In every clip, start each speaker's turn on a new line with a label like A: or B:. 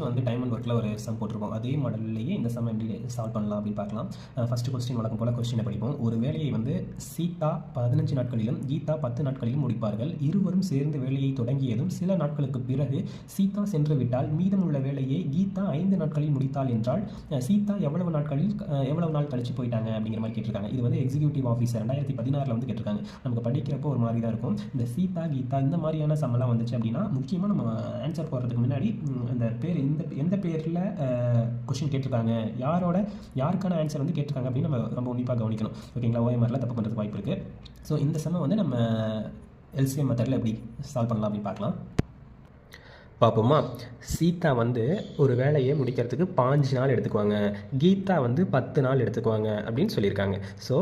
A: வந்து time and ஒர்க்கில் ஒரு சம் போட்டிருப்போம். அதே மாடல்லையே இந்த சம் எப்படி சால்வ் பண்ணலாம் அப்படின்னு பார்க்கலாம். ஃபஸ்ட்டு கொஸ்டின் வழக்கம் போல் கொஸ்டினை படிப்போம். ஒரு வேலையை வந்து சீதா 15 நாட்களிலும் கீதா 10 நாட்களிலும் முடிப்பார்கள். இருவரும் சேர்ந்து வேலையை தொடங்கியதும் சில நாட்களுக்கு பிறகு சீதா சென்று விட்டால் மீதமுள்ள வேலையை கீதா 5 நாட்களில் முடித்தாள் என்றால் சீதா எவ்வளவு நாள் கழிச்சு போயிட்டாங்க அப்படிங்கிற மாதிரி கேட்டிருக்காங்க. இது வந்து எக்ஸிக்யூட்டிவ் ஆஃபீஸர் 2016 வந்து கேட்டிருக்காங்க. நமக்கு படிக்கிறப்போ ஒரு மாதிரி தான் இருக்கும். இந்த சீதா கீதா இந்த மாதிரியான சம்மெல்லாம் வந்துச்சு அப்படின்னா முக்கியமாக நம்ம ஆன்சர் போடுறதுக்கு முன்னாடி அந்த பேர் எந்த பேரில் கொஸ்டின் கேட்டிருக்காங்க, யாருக்கான ஆன்சர் வந்து கேட்டிருக்காங்க அப்படின்னு நம்ம ரொம்ப உன்னிப்பாக கவனிக்கணும். ஓகேங்களா? ஓஎம்ஆரில் தப்பு பண்ணுறதுக்கு வாய்ப்பு இருக்குது. ஸோ இந்த சம்மை வந்து நம்ம எல்சிஎம் மெத்தடில் எப்படி சால்வ் பண்ணலாம் அப்படின்னு பார்ப்போமா? சீதா வந்து ஒரு வேலையை முடிக்கிறதுக்கு 5 நாள் எடுத்துக்குவாங்க, கீதா வந்து 10 நாள் எடுத்துக்குவாங்க அப்படின்னு சொல்லியிருக்காங்க. ஸோ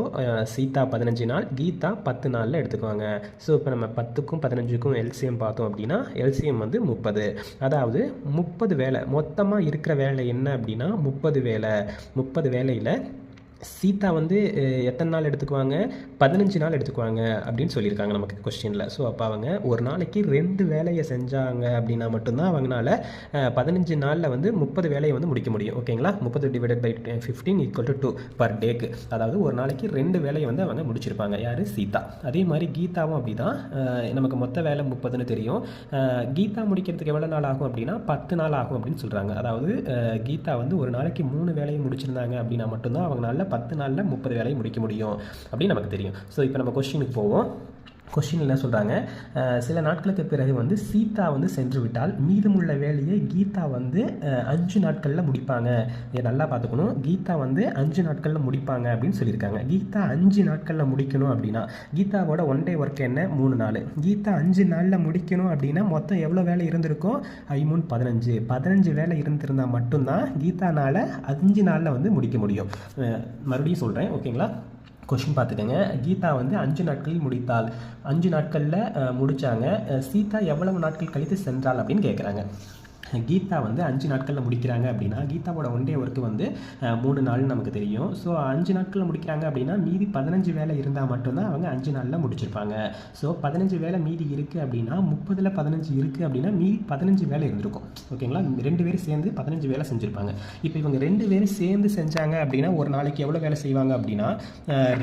A: சீதா 15 நாள், கீதா 10 நாளில் எடுத்துக்குவாங்க. ஸோ இப்போ நம்ம 10க்கும் 15க்கும் எல்சிஎம் பார்த்தோம் அப்படின்னா எல்சிஎம் வந்து 30. அதாவது 30 வேலை மொத்தமாக இருக்கிற வேலை என்ன அப்படின்னா 30 வேலை. 30 வேலையில் சீதா வந்து எத்தனை நாள் எடுத்துக்குவாங்க? 15 நாள் எடுத்துக்குவாங்க அப்படின்னு சொல்லியிருக்காங்க நமக்கு கொஸ்டினில். ஸோ அப்போ அவங்க ஒரு நாளைக்கு 2 வேலையை செஞ்சாங்க அப்படின்னா மட்டும்தான் அவங்களால 15 நாளில் வந்து 30 வேலையை வந்து முடிக்க முடியும். ஓகேங்களா? 30 டிவைடட் பை 15 = 2 பர் டேக்கு. அதாவது ஒரு நாளைக்கு 2 வேலையை வந்து அவங்க முடிச்சிருப்பாங்க. யார்? சீதா. அதே மாதிரி கீதாவும் அப்படி தான். நமக்கு மொத்த வேலை 30ன்னு தெரியும். கீதா முடிக்கிறதுக்கு எவ்வளோ நாள் ஆகும் அப்படின்னா 10 நாள் ஆகும் அப்படின்னு சொல்கிறாங்க. அதாவது கீதா வந்து ஒரு நாளைக்கு 3 வேலையை முடிச்சிருந்தாங்க அப்படின்னா மட்டும்தான் அவங்களால 10 நாளில் 30 வேலையை முடிக்க முடியும் அப்படின்னு நமக்கு தெரியும். ஸோ இப்போ நம்ம கொஸ்டினுக்கு போவோம். கொஸ்டின் என்ன சொல்கிறாங்க? சில நாட்களுக்கு பிறகு வந்து சீதா வந்து சென்று விட்டால் மீதமுள்ள வேலையை கீதா வந்து 5 நாட்களில் முடிப்பாங்க. இதை நல்லா பார்த்துக்கணும். கீதா வந்து 5 நாட்களில் முடிப்பாங்க அப்படின்னு சொல்லியிருக்காங்க. கீதா 5 நாட்களில் முடிக்கணும் அப்படின்னா கீதாவோட ஒன் டே ஒர்க் என்ன? 3 நாள். கீதா 5 நாளில் முடிக்கணும் அப்படின்னா மொத்தம் எவ்வளோ வேலை இருந்திருக்கும்? 15 வேலை இருந்திருந்தால் மட்டும்தான் கீதானால் 5 நாளில் வந்து முடிக்க முடியும். மறுபடியும் சொல்கிறேன். ஓகேங்களா? கொஷின் பார்த்துக்கோங்க. கீதா வந்து 5 நாட்களில் முடித்தாள். 5 நாட்களில் முடித்தாங்க. சீதா எவ்வளவு நாட்கள் கழித்து சென்றாள் அப்படின்னு கேட்குறாங்க. கீதா வந்து 5 நாட்களில் முடிக்கிறாங்க அப்படின்னா கீதாவோட ஒன் டே ஒர்க்கு வந்து 3 நாள்னு நமக்கு தெரியும். ஸோ 5 நாட்களில் முடிக்கிறாங்க அப்படின்னா மீதி 15 வேலை இருந்தால் மட்டும்தான் அவங்க 5 நாளில் முடிச்சிருப்பாங்க. ஸோ 15 வேலை மீதி இருக்குது அப்படின்னா 30ல் 15 இருக்குது அப்படின்னா மீதி 15 வேலை இருந்திருக்கும். ஓகேங்களா? 2 பேரும் சேர்ந்து 15 வேலை செஞ்சுருப்பாங்க. இப்போ இவங்க 2 பேரும் சேர்ந்து செஞ்சாங்க அப்படின்னா ஒரு நாளைக்கு எவ்வளோ வேலை செய்வாங்க அப்படின்னா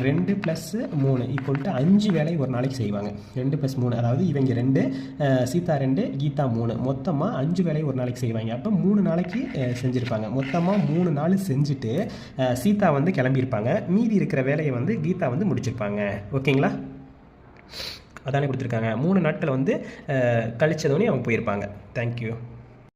A: 2 + 3 = 5 வேலை ஒரு நாளைக்கு செய்வாங்க. 2 + 3 அதாவது இவங்க 2, சீதா 2, கீதா 3, மொத்தமாக 5 வேலை ஒரு நாளைக்கு செய்வாங்க. அப்போ 3 நாளைக்கு செஞ்சுருப்பாங்க. மொத்தமாக 3 நாள் செஞ்சுட்டு சீதா வந்து கிளம்பியிருப்பாங்க. மீதி இருக்கிற வேலையை வந்து கீதா வந்து முடிச்சிருப்பாங்க. ஓகேங்களா? அதானே கொடுத்துருக்காங்க. 3 நாட்கள் வந்து கழிச்சதோடனே அவங்க போயிருப்பாங்க. தேங்க்யூ.